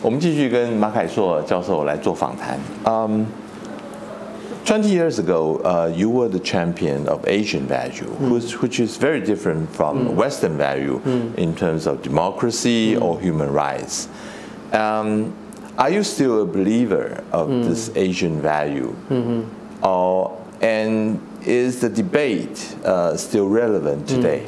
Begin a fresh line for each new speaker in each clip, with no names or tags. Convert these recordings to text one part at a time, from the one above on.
我们继续跟马凯硕教授来做访谈。20 years ago, you were the champion of Asian value, which is very different from Western value in terms of democracy or human rights. Are you still a believer of this Asian value? And is the debate still relevant today?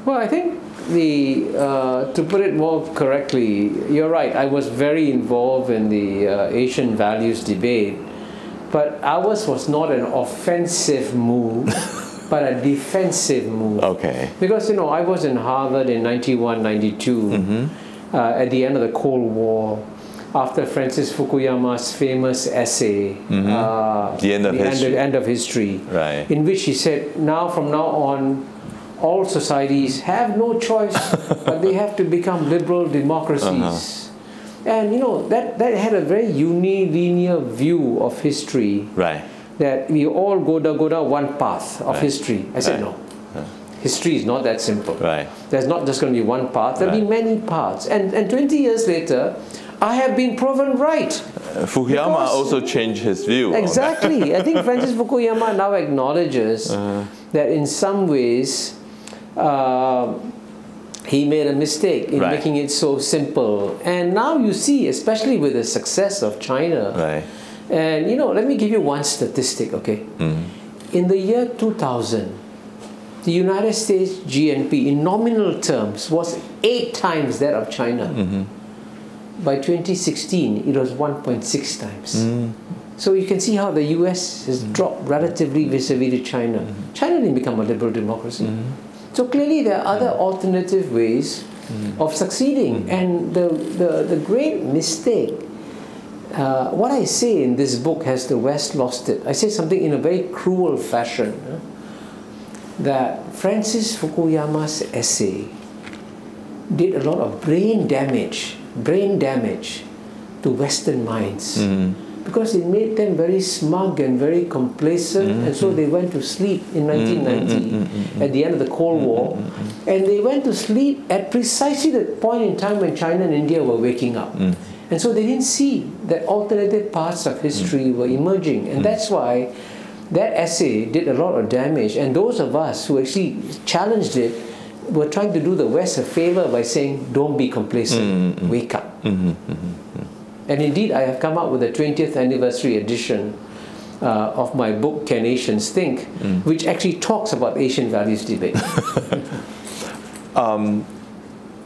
Well, I think to put it more correctly, you're right. I was very involved in the Asian values debate, but ours was not an offensive move, but a defensive move.
Okay.
Because, you know, I was in Harvard in 91, 92, at the end of the Cold War, after Francis Fukuyama's famous essay,
The End of History,
right, in which he said, from now on, all societies have no choice, but they have to become liberal democracies. And you know, that had a very unilinear view of history.
Right. That
we all go down one path of history. I said, no. History is not that simple.
Right.
There's not just going to be one path. There'll be many paths. And 20 years later, I have been proven right.
Fukuyama also changed his view.
Exactly. I think Francis Fukuyama now acknowledges that in some ways he made a mistake in making it so simple. And now you see, especially with the success of China, and you know, let me give you one statistic, okay? In the year 2000, the United States GNP in nominal terms was 8 times that of China. By 2016, it was 1.6 times. So you can see how the US has dropped relatively vis-a-vis to China. China didn't become a liberal democracy. So clearly there are other alternative ways of succeeding. And the great mistake, what I say in this book, Has the West Lost It? I say something in a very cruel fashion, that Francis Fukuyama's essay did a lot of brain damage to Western minds, because it made them very smug and very complacent, and so they went to sleep in 1990 at the end of the Cold War, and they went to sleep at precisely the point in time when China and India were waking up, and so they didn't see that alternative parts of history were emerging, and that's why that essay did a lot of damage. And those of us who actually challenged it were trying to do the West a favor by saying, don't be complacent, wake up. And indeed, I have come out with a 20th anniversary edition of my book, Can Asians Think, which actually talks about Asian values debate.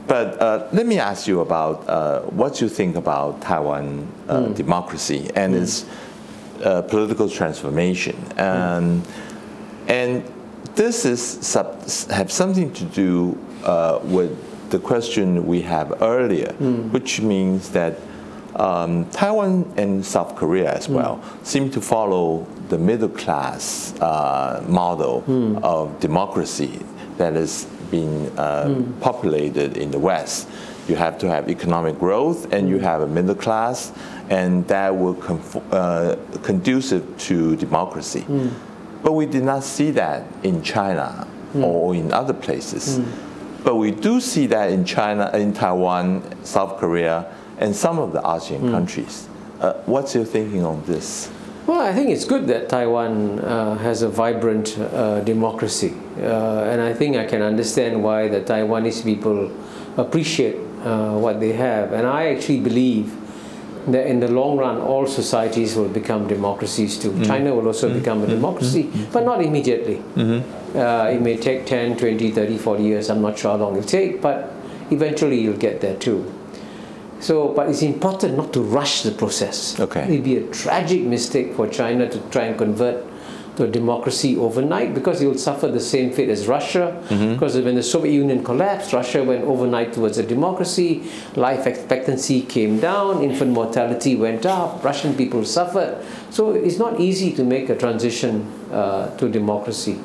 But let me ask you about what you think about Taiwan democracy and its political transformation. And this have something to do with the question we have earlier, which means that Taiwan and South Korea as well seem to follow the middle class model of democracy that has been populated in the West. You have to have economic growth, and you have a middle class, and that will conducive to democracy. But we did not see that in China or in other places. But we do see that in China, in Taiwan, South Korea, and some of the ASEAN countries. What's your thinking on this?
Well, I think it's good that Taiwan has a vibrant democracy. And I think I can understand why the Taiwanese people appreciate what they have. And I actually believe that in the long run, all societies will become democracies too. China will also become a democracy, but not immediately. It may take 10, 20, 30, 40 years. I'm not sure how long it'll take, but eventually you'll get there too. So, but it's important not to rush the process. It'd be a tragic mistake for China to try and convert to a democracy overnight, because it will suffer the same fate as Russia. Because when the Soviet Union collapsed, Russia went overnight towards a democracy. Life expectancy came down, infant mortality went up, Russian people suffered. So it's not easy to make a transition to democracy.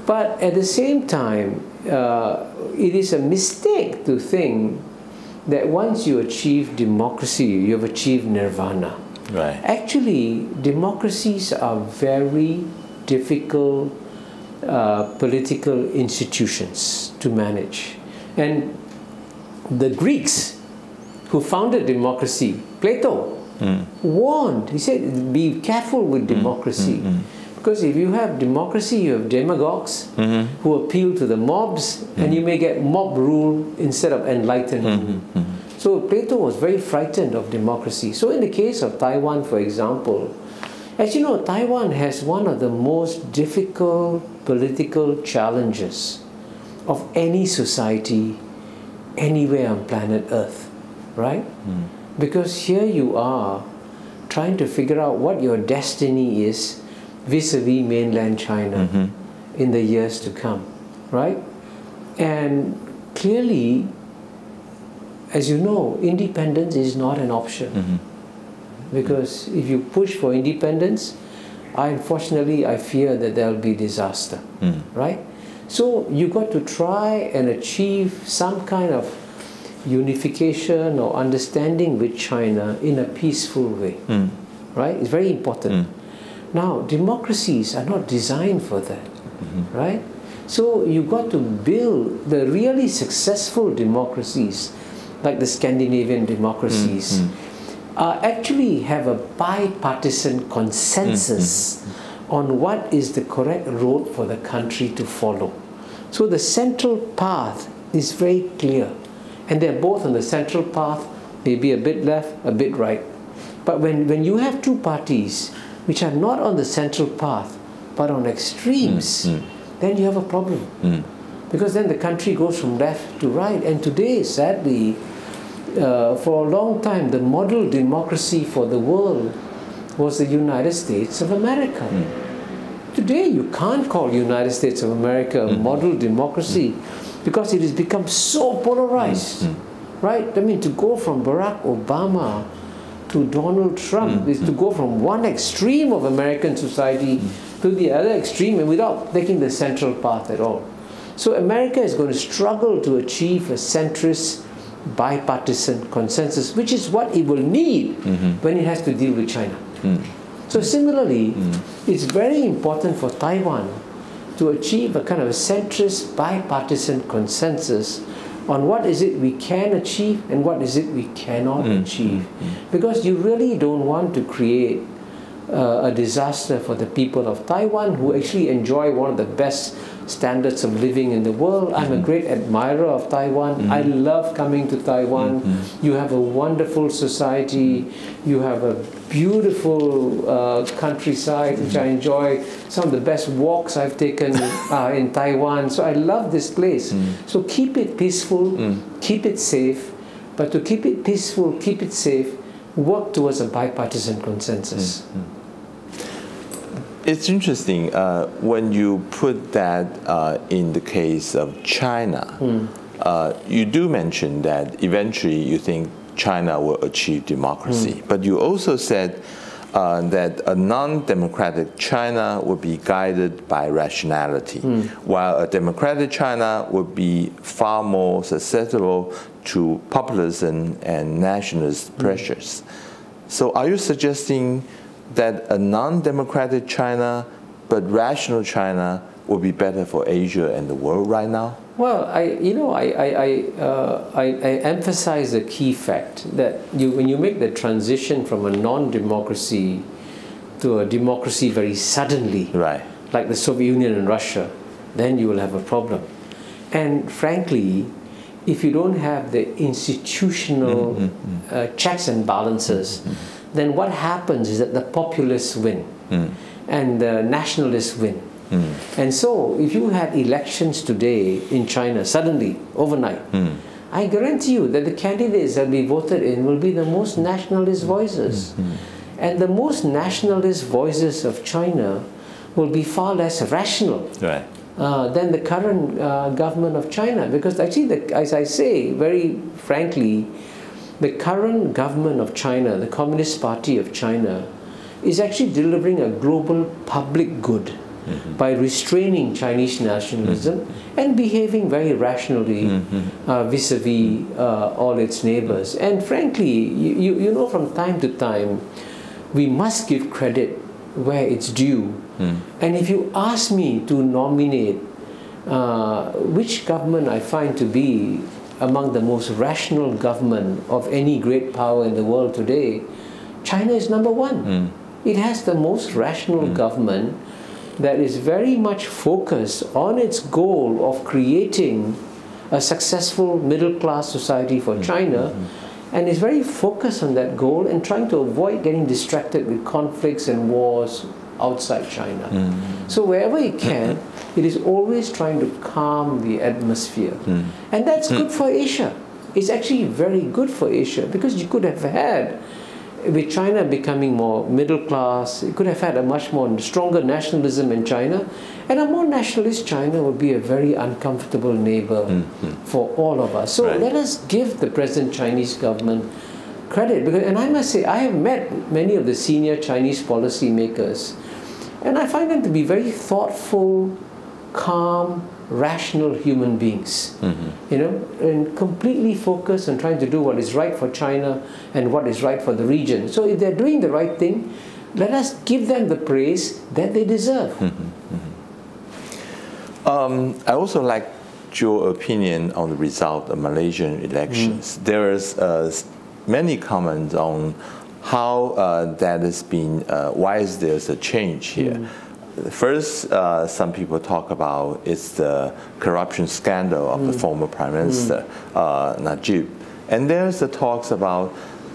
But at the same time, it is a mistake to think that once you achieve democracy, you have achieved nirvana. Actually, democracies are very difficult political institutions to manage. And the Greeks, who founded democracy, Plato, warned. He said, be careful with democracy. Because if you have democracy, you have demagogues who appeal to the mobs, and you may get mob rule instead of enlightened rule. So Plato was very frightened of democracy. So in the case of Taiwan, for example, as you know, Taiwan has one of the most difficult political challenges of any society anywhere on planet Earth, right? Because here you are trying to figure out what your destiny is vis-a-vis mainland China in the years to come, right? And clearly, as you know, independence is not an option. Because if you push for independence, unfortunately, I fear that there will be disaster, right? So you got to try and achieve some kind of unification or understanding with China in a peaceful way, right? It's very important. Now, democracies are not designed for that, right? So you got to build the really successful democracies, like the Scandinavian democracies, actually have a bipartisan consensus on what is the correct road for the country to follow. So the central path is very clear, and they're both on the central path, maybe a bit left, a bit right. But when you have two parties which are not on the central path, but on extremes, then you have a problem. Because then the country goes from left to right. And today, sadly, for a long time, the model democracy for the world was the United States of America. Today, you can't call United States of America a model democracy because it has become so polarized, right? I mean, to go from Barack Obama to Donald Trump is to go from one extreme of American society to the other extreme, and without taking the central path at all. So America is going to struggle to achieve a centrist bipartisan consensus, which is what it will need when it has to deal with China. So similarly, it's very important for Taiwan to achieve a kind of a centrist bipartisan consensus on what is it we can achieve and what is it we cannot achieve. Because you really don't want to create a disaster for the people of Taiwan, who actually enjoy one of the best standards of living in the world. I'm a great admirer of Taiwan. I love coming to Taiwan. You have a wonderful society. You have a beautiful countryside, which I enjoy. Some of the best walks I've taken in Taiwan. So I love this place. So keep it peaceful, keep it safe. But to keep it peaceful, keep it safe, work towards a bipartisan consensus.
It's interesting when you put that in the case of China. You do mention that eventually you think China will achieve democracy, but you also said that a non-democratic China would be guided by rationality, while a democratic China would be far more susceptible to populism and nationalist pressures. So are you suggesting that a non-democratic China but rational China will be better for Asia and the world right now?
Well, I emphasize a key fact that when you make the transition from a non-democracy to a democracy very suddenly, like the Soviet Union and Russia, then you will have a problem. And frankly, if you don't have the institutional checks and balances, then what happens is that the populists win and the nationalists win. And so if you had elections today in China, suddenly, overnight, I guarantee you that the candidates that will be voted in will be the most nationalist voices. And the most nationalist voices of China will be far less rational than the current government of China. Because actually, as I say, very frankly, the current government of China, the Communist Party of China, is actually delivering a global public good by restraining Chinese nationalism and behaving very rationally vis-a-vis all its neighbors. And frankly, you know, from time to time, we must give credit where it's due. And if you ask me to nominate which government I find to be among the most rational government of any great power in the world today, China is number one. It has the most rational government that is very much focused on its goal of creating a successful middle-class society for China, and is very focused on that goal and trying to avoid getting distracted with conflicts and wars outside China. So wherever it can, it is always trying to calm the atmosphere. And that's good for Asia. It's actually very good for Asia, because you could have had, with China becoming more middle class, it could have had a much more stronger nationalism in China, and a more nationalist China would be a very uncomfortable neighbor for all of us. So let us give the present Chinese government credit, because, and I must say, I have met many of the senior Chinese policy makers, and I find them to be very thoughtful, calm, rational human beings, you know, and completely focused on trying to do what is right for China and what is right for the region. So if they're doing the right thing, let us give them the praise that they deserve.
I also like your opinion on the result of Malaysian elections. There is many comments on how that has been, why is there a change here? First, some people talk about it's the corruption scandal of the former Prime Minister, Najib. And there's the talks about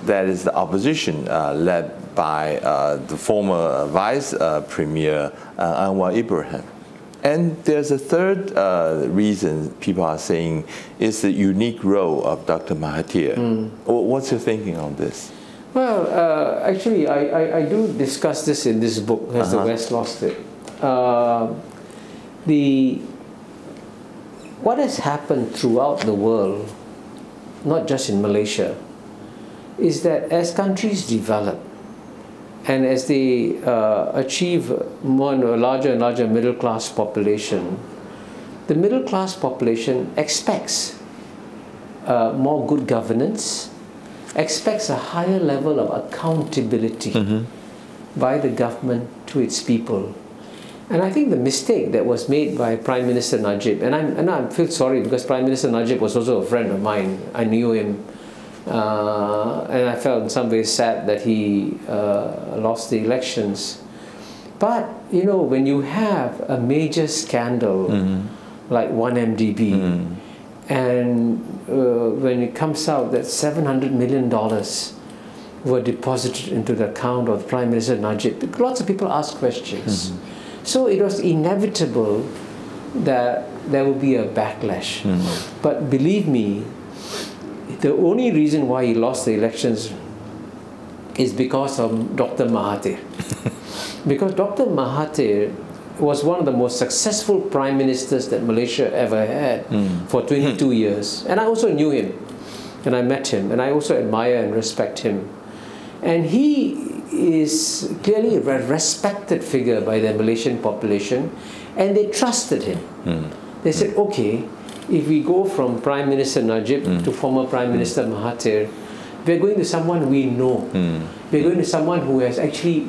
that is the opposition led by the former Vice Premier Anwar Ibrahim. And there's a third reason people are saying is the unique role of Dr. Mahathir. What's your thinking on this?
Well, actually, I do discuss this in this book, Has the West Lost It? What has happened throughout the world, not just in Malaysia, is that as countries develop and as they achieve more and a larger and larger middle class population, the middle class population expects more good governance, expects a higher level of accountability by the government to its people. And I think the mistake that was made by Prime Minister Najib, and I feel sorry because Prime Minister Najib was also a friend of mine. I knew him, and I felt in some ways sad that he lost the elections. But, you know, when you have a major scandal like 1MDB, and when it comes out that $700 million were deposited into the account of Prime Minister Najib, lots of people ask questions. So it was inevitable that there would be a backlash. But believe me, the only reason why he lost the elections is because of Dr. Mahathir. Because Dr. Mahathir was one of the most successful prime ministers that Malaysia ever had for 22 years. And I also knew him, and I met him, and I also admire and respect him. And he is clearly a respected figure by the Malaysian population, and they trusted him. They said, okay, if we go from Prime Minister Najib to former Prime Minister Mahathir, we're going to someone we know. We're going to someone who has actually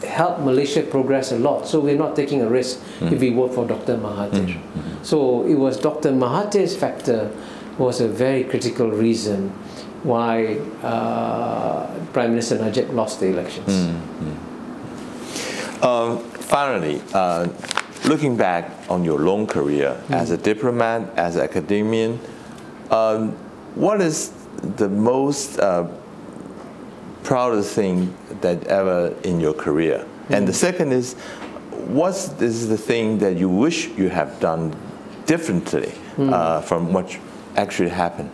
helped Malaysia progress a lot, so we're not taking a risk if we vote for Dr. Mahathir. So it was Dr. Mahathir's factor was a very critical reason why Prime Minister Najib lost the elections.
Finally, looking back on your long career as a diplomat, as an academician, what is the most proudest thing that ever in your career? And the second is, what is the thing that you wish you have done differently from what actually happened?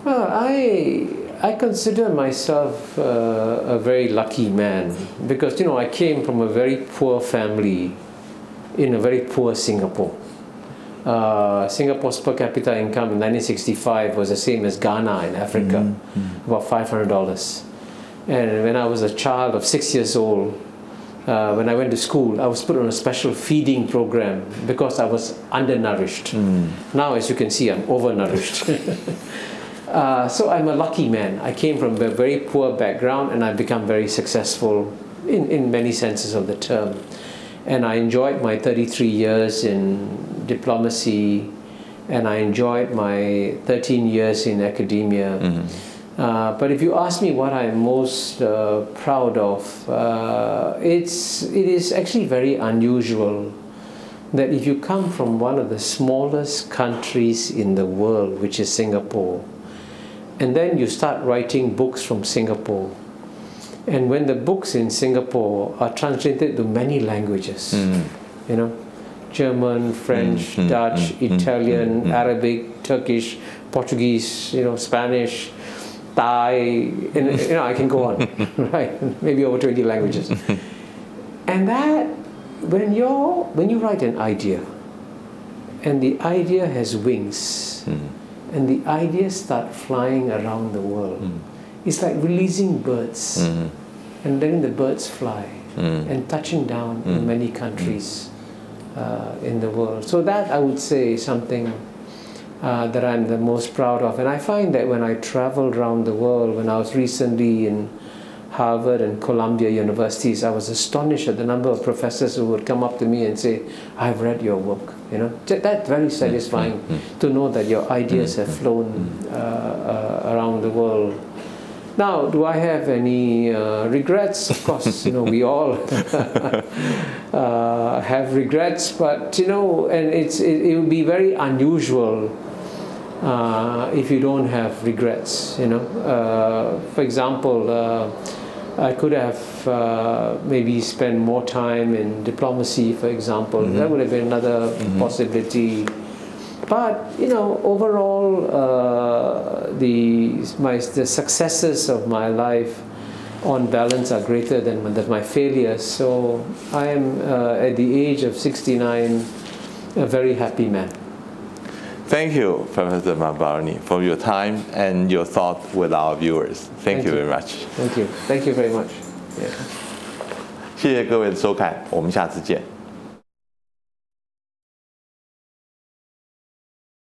Well, I consider myself a very lucky man because, you know, I came from a very poor family in a very poor Singapore. Singapore's per capita income in 1965 was the same as Ghana in Africa, about $500. And when I was a child of 6 years old, when I went to school, I was put on a special feeding program because I was undernourished. Now, as you can see, I'm overnourished. So I'm a lucky man. I came from a very poor background and I've become very successful in many senses of the term. And I enjoyed my 33 years in diplomacy and I enjoyed my 13 years in academia. But if you ask me what I'm most proud of, it is actually very unusual that if you come from one of the smallest countries in the world, which is Singapore, and then you start writing books from Singapore, and when the books in Singapore are translated to many languages, you know, German, French, Dutch, Italian, Arabic, Turkish, Portuguese, you know, Spanish, Thai, and, you know, I can go on, right? Maybe over 20 languages. And that, when you write an idea, and the idea has wings, and the ideas start flying around the world, it's like releasing birds, and letting the birds fly, and touching down in many countries in the world. So that, I would say, is something that I'm the most proud of. And I find that when I travel around the world, when I was recently in Harvard and Columbia universities, I was astonished at the number of professors who would come up to me and say, I've read your work. You know, that's very satisfying to know that your ideas have flown around the world. Now, do I have any regrets? Of course, you know, we all have regrets, but, you know, and it would be very unusual if you don't have regrets, you know. For example, I could have maybe spent more time in diplomacy, for example. That would have been another possibility. But, you know, overall, the successes of my life, on balance, are greater than my failures. So I am, at the age of 69, a very happy man.
Thank you, Professor Mahbubani, for your time and your thought with our viewers. Thank you very much.
Thank you. Thank you very much. Yeah.
谢谢各位的收看，我们下次见。